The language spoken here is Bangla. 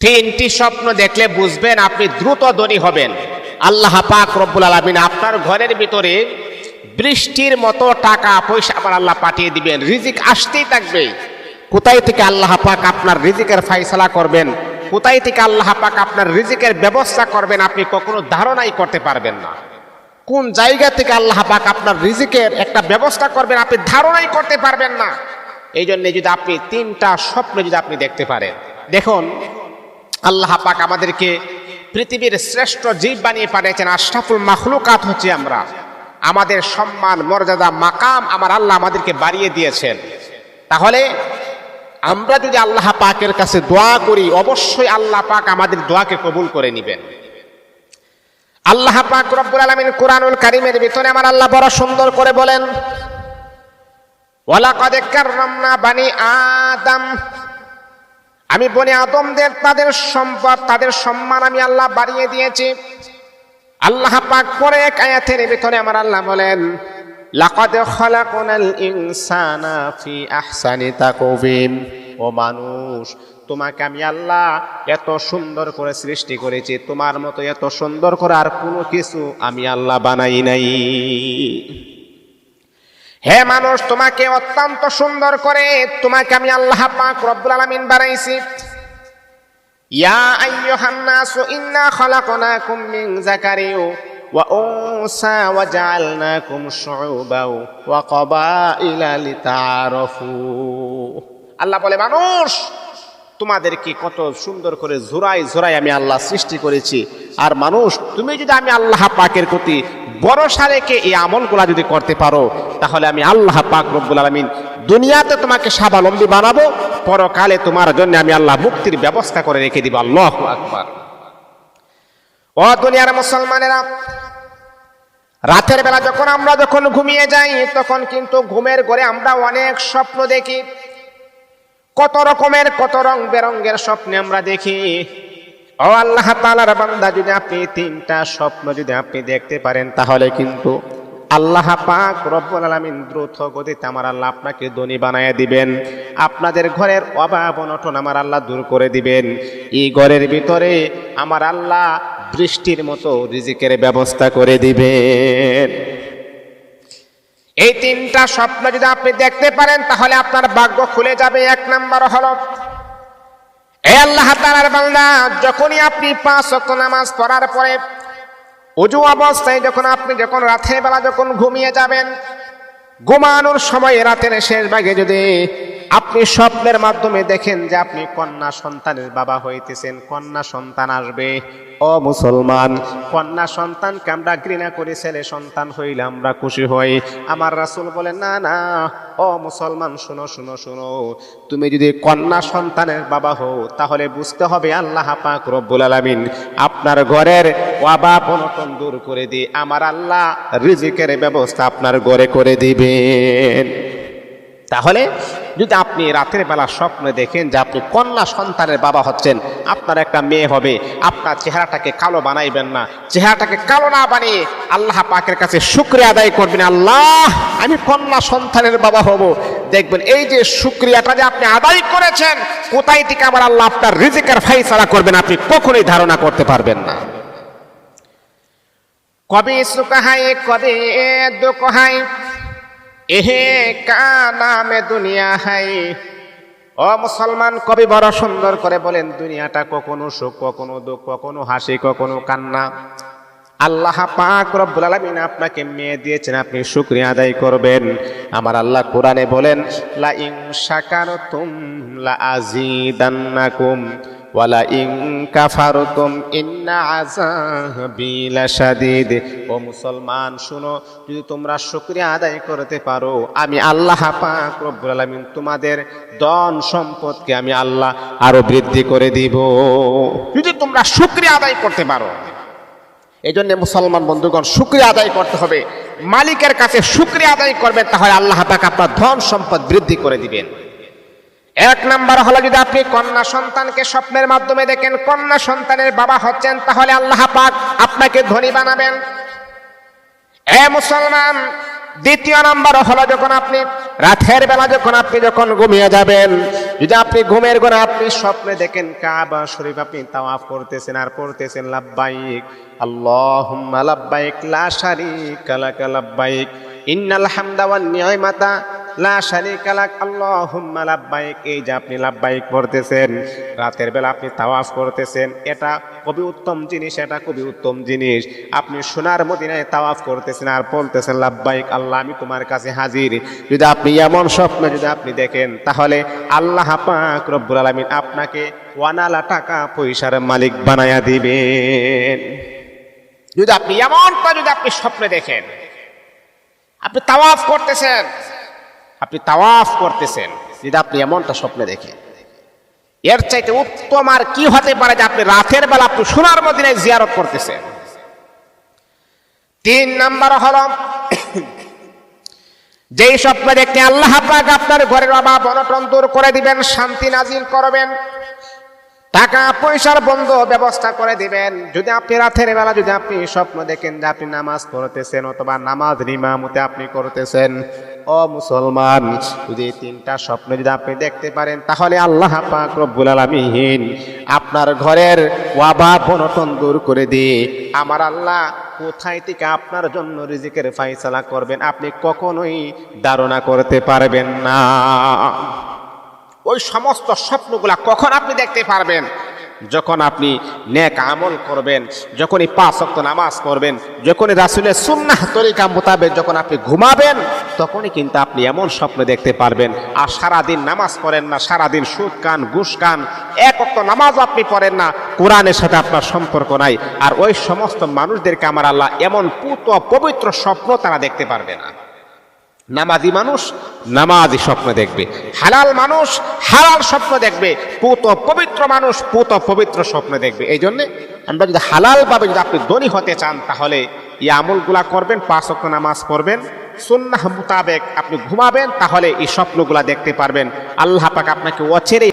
তিনটি স্বপ্ন দেখলে বুঝবেন আপনি দ্রুত ধনী হবেন। আল্লাহ পাক রব্বুল আলামিন আপনার ঘরের ভিতরে বৃষ্টির মতো টাকা পয়সা আমার আল্লাহ পাঠিয়ে দিবেন, রিজিক আসতেই থাকবে। কোথায় থেকে আল্লাহ পাক আপনার রিজিকের ফয়সালা করবেন, কোথায় থেকে আল্লাহ পাক আপনার রিজিকের ব্যবস্থা করবেন, আপনি কখনো ধারণাই করতে পারবেন না। কোন জায়গা থেকে আল্লাহ পাক আপনার রিজিকের একটা ব্যবস্থা করবেন আপনি ধারণাই করতে পারবেন না। এই জন্য যদি আপনি তিনটা স্বপ্ন যদি আপনি দেখতে পারেন, দেখুন আল্লাহ পাক আমাদেরকে পৃথিবীর শ্রেষ্ঠ জীব বানিয়ে পাঠিয়েছেন, আশরাফুল মাখলুকাত হচ্ছে আমরা। আমাদের সম্মান মর্যাদা মাকাম আমার আল্লাহ আমাদেরকে বাড়িয়ে দিয়েছেন। তাহলে আমরা যদি আল্লাহ পাকের কাছে দোয়া করি, অবশ্যই আল্লাহ পাক আমাদের দোয়াকে কবুল করে নেবেন। আল্লাহ পাক রব্বুল আলামিন কুরআনুল কারীমের ভিতরে আমার আল্লাহ বড় সুন্দর করে বলেন, ওয়ালাকাদ কাররামনা বানি আদম, আমি বনি আদমদের তাদের সম্পদ তাদের সম্মান আমি আল্লাহ বাড়িয়ে দিয়েছি। আল্লাহ পাক পরে এক আয়াতের ভিতরে আমার আল্লাহ বলেন, লাকাদ খালাকনাল ইনসানা ফি আহসানি তাকওয়িম, ও মানুষ তোমাকে আমি আল্লাহ এত সুন্দর করে সৃষ্টি করেছি, তোমার মতো এত সুন্দর করে আর কোনো কিছু আমি আল্লাহ বানাই নাই। হে মানুষ, তোমাকে অত্যন্ত সুন্দর করে তোমাকে আমি আল্লাহ পাক রব্বুল আলামিন বানাইছি। ইয়া আইয়ুহান নাসু ইন্না খালাকনাকুম মিন যাকারিন ওয়া উনসা ওয়া জাআলনাকুম শুউবান ওয়া ক্বাবাইলা লিতাআরাফু। আল্লাহ বলে, মানুষ তোমাদেরকে কত সুন্দর করে জোড়ায় জোড়ায় আমি আল্লাহ সৃষ্টি করেছি। আর মানুষ, তুমি যদি আমি আল্লাহ পাকের প্রতি ভরসা রেখে এই আমলগুলা যদি করতে পারো, তাহলে আমি আল্লাহ পাক রব্বুল আলামিন দুনিয়াতে তোমাকে স্বাবলম্বী বানাবো, পরকালে তোমার জন্য আমি আল্লাহ মুক্তির ব্যবস্থা করে রেখে দিব। আল্লাহু আকবার। ও দুনিয়ার মুসলমানেরা, রাতের বেলা যখন ঘুমিয়ে যাই, তখন কিন্তু ঘুমের ঘরে আমরা অনেক স্বপ্ন দেখি। কত রকমের কত রং বেরঙ্গের স্বপ্ন আমরা দেখি। ও আল্লাহ তাআলার বান্দা, যদি আপনি তিনটা স্বপ্ন যদি আপনি দেখতে পারেন, তাহলে কিন্তু আল্লাহ পাক রব্বুল আলামিন দ্রুত গতিতে আমার আল্লাহ আপনাকে ধনী বানায়া দিবেন। আপনাদের ঘরের অভাব অনটন আমার আল্লাহ দূর করে দিবেন। এই ঘরের ভিতরে আমার আল্লাহ বৃষ্টির মতো রিজিকের ব্যবস্থা করে দিবেন। এই তিনটা স্বপ্ন যদি আপনি দেখতে পারেন, তাহলে আপনার ভাগ্য খুলে যাবে। এক নাম্বার হলো, এ আল্লাহ তাআলার বান্দা, যখনই আপনি 5 ওয়াক্ত নামাজ পড়ার পরে ওযু অবস্থায় যখন রাতের বেলা ঘুমিয়ে যাবেন, ঘুমানোর সময় রাতের শেষ ভাগে যদি আপনি স্বপ্নের মাধ্যমে দেখেন যে আপনি কন্যা সন্তানের বাবা হইতেছেন, কন্যা সন্তান আসবে। ও মুসলমান, কন্যা সন্তানকে আমরা ঘৃণা করি, ছেলে সন্তান হইলে আমরা খুশি হই। আমার রাসূল বলেন, না না, ও মুসলমান, শুনো শুনো শুনো, তুমি যদি কন্যা সন্তানের বাবা হও, তাহলে বুঝতে হবে আল্লাহ পাক রব্বুল আলামিন আপনার ঘরের অভাব অনটন দূর করে দিয়ে আমার আল্লাহ রিজিকের ব্যবস্থা আপনার ঘরে করে দিবেন। তাহলে যদি আপনি রাতের বেলা স্বপ্নে দেখেন যে আপনি কন্যা সন্তানের বাবা হচ্ছেন, আপনার একটা মেয়ে হবে, আপনার চেহারাটাকে কালো বানাইবেন না। চেহারাটাকে কালো না বানিয়ে আল্লাহ পাকের কাছে শুকরিয়া আদায় করবেন, আল্লাহ আমি কন্যা সন্তানের বাবা হব। দেখবেন এই যে শুকরিয়াটা যে আপনি আদায় করেছেন, কোথায় থেকে আমার আল্লাহ আপনার রিজিকের ফয়সালা করবেন আপনি কখনোই ধারণা করতে পারবেন না। কবে সুখ হায় কবে দুঃখ হায়, এহে কা নামে দুনিয়া হাই। ও মুসলমান, কবি বড় সুন্দর করে বলেন, দুনিয়াটা কখনো সুখ, কখনো দুঃখ, কখনো হাসি, কখনো কান্না। আল্লাহ পাক রব্বুল আলামিন আপনাকে মেয়ে দিয়েছেন, আপনি শুকরিয়া আদায় করবেন। আমার আল্লাহ কোরআনে বলেন, লা ইন শাকারতুম লা আযীদান্নাকুম ওয়ালা ইন কাফারতুম ইন্না আযাবি লাশাদীদ। ও মুসলমান শুনো, যদি তোমরা শুকরিয়া আদায় করতে পারো, আমি আল্লাহ পাক রব্বুল আলামিন তোমাদের ধন সম্পদকে আমি আল্লাহ আরো বৃদ্ধি করে দিব, যদি তোমরা শুকরিয়া আদায় করতে পারো। এই জন্য মুসলমান বন্ধুগণ, শুকরিয়া আদায় করতে হবে। মালিকের কাছে শুকরিয়া আদায় করবেন, তাহলে আল্লাহ পাক আপনার ধন সম্পদ বৃদ্ধি করে দিবেন। এক নাম্বার হলো, যদি আপনি কন্যা সন্তানকে স্বপ্নের মাধ্যমে দেখেন কন্যা সন্তানের বাবা হচ্ছেন, তাহলে আল্লাহ পাক আপনাকে ধনী বানাবেন। এ মুসলমান, দ্বিতীয় নাম্বার হলো যখন আপনি রাতের বেলা যখন ঘুমিয়ে যাবেন, যদি আপনি ঘুমের ঘরে আপনি স্বপ্নে দেখেন কাবা শরীফ আপনি তাওয়াফ করতেছেন আর পড়তেছেন লাব্বাইক আল্লাহুম্মা লাব্বাইক লা শারীকা লাক লাব্বাইক ইন্নাল হামদা ওয়ান নি'মাতা লা শারীকা লাক আল্লাহুম্মা লাব্বাইক, এই যে আপনি লাব্বাইক পড়তেছেন, রাতের বেলা আপনি তাওয়াফ করতেছেন, এটা খুবই উত্তম জিনিস, এটা খুবই উত্তম জিনিস। আপনি সোনার মদিনায় তাওয়াফ করতেছেন আর বলতেছেন লাব্বাইক আল্লাহ আমি তোমার কাছে হাজির। যদি আপনি এমন স্বপ্ন যদি আপনি দেখেন, তাহলে আল্লাহ পাক রব্বুল আলামিন আপনাকে ওয়ানালা টাকা পয়সার মালিক বানায়া দিবেন। যদি আপনি এমনটা যদি আপনি স্বপ্নে দেখেন, আপনি তাওয়াফ করতেছেন, যদি আপনি এমনটা স্বপ্নে দেখেন, এর চাইতে উত্তম আর কি হতে পারে যে আপনি রাতের বেলা আপনি সোনার মদিনায় জিয়ারত করতেছেন। 3 নাম্বার হলো যেই স্বপ্নে দেখতে আল্লাহ পাক আপনার ঘরের অভাব অনটন দূর করে দিবেন, শান্তি নাজিল করবেন, টাকা পয়সার বন্ধ ব্যবস্থা করে দিবেন। যদি আপনি রাতের বেলা যদি আপনি স্বপ্ন দেখেন যে আপনি নামাজ পড়তেছেন অথবা নামাজ ইমামতে আপনি করতেছেন, ও মুসলমান, যদি 3টা স্বপ্ন যদি আপনি দেখতে পারেন, তাহলে আল্লাহ পাক রব্বুল আলামিন আপনার ঘরের অভাব অনটন দূর করে দিয়ে আমার আল্লাহ কোথায় থেকে আপনার জন্য রিজিকের ফয়সালা করবেন আপনি কখনোই ধারণা করতে পারবেন না। ওই সমস্ত স্বপ্নগুলা কখন আপনি দেখতে পারবেন? যখন আপনি নেক আমল করবেন, যখনই 5 ওয়াক্ত নামাজ পড়বেন, যখনই রাসূলের সুন্নাহ তরিকা মোতাবেক যখন আপনি ঘুমাবেন, তখনই কিন্তু আপনি এমন স্বপ্ন দেখতে পারবেন। আর সারাদিন নামাজ পড়েন না, সারাদিন সুদ খান ঘুষ খান, 1 ওয়াক্ত নামাজ আপনি পড়েন না, কোরআনের সাথে আপনার সম্পর্ক নাই, আর ওই সমস্ত মানুষদেরকে আমার আল্লাহ এমন পুত পবিত্র স্বপ্ন তারা দেখতে পারবে না। নামাজি মানুষ নামাজি স্বপ্ন দেখবে, হালাল মানুষ হালাল স্বপ্ন দেখবে, পুত পবিত্র মানুষ পুত পবিত্র স্বপ্ন দেখবে। এই জন্যে আমরা যদি হালাল ভাবে যদি আপনি ধনী হতে চান, তাহলে এই আমলগুলা করবেন, 5 ওয়াক্ত নামাজ পড়বেন, সুন্নাহ মোতাবেক আপনি ঘুমাবেন, তাহলে এই স্বপ্নগুলা দেখতে পারবেন। আল্লাহ পাক আপনাকে অচিরেই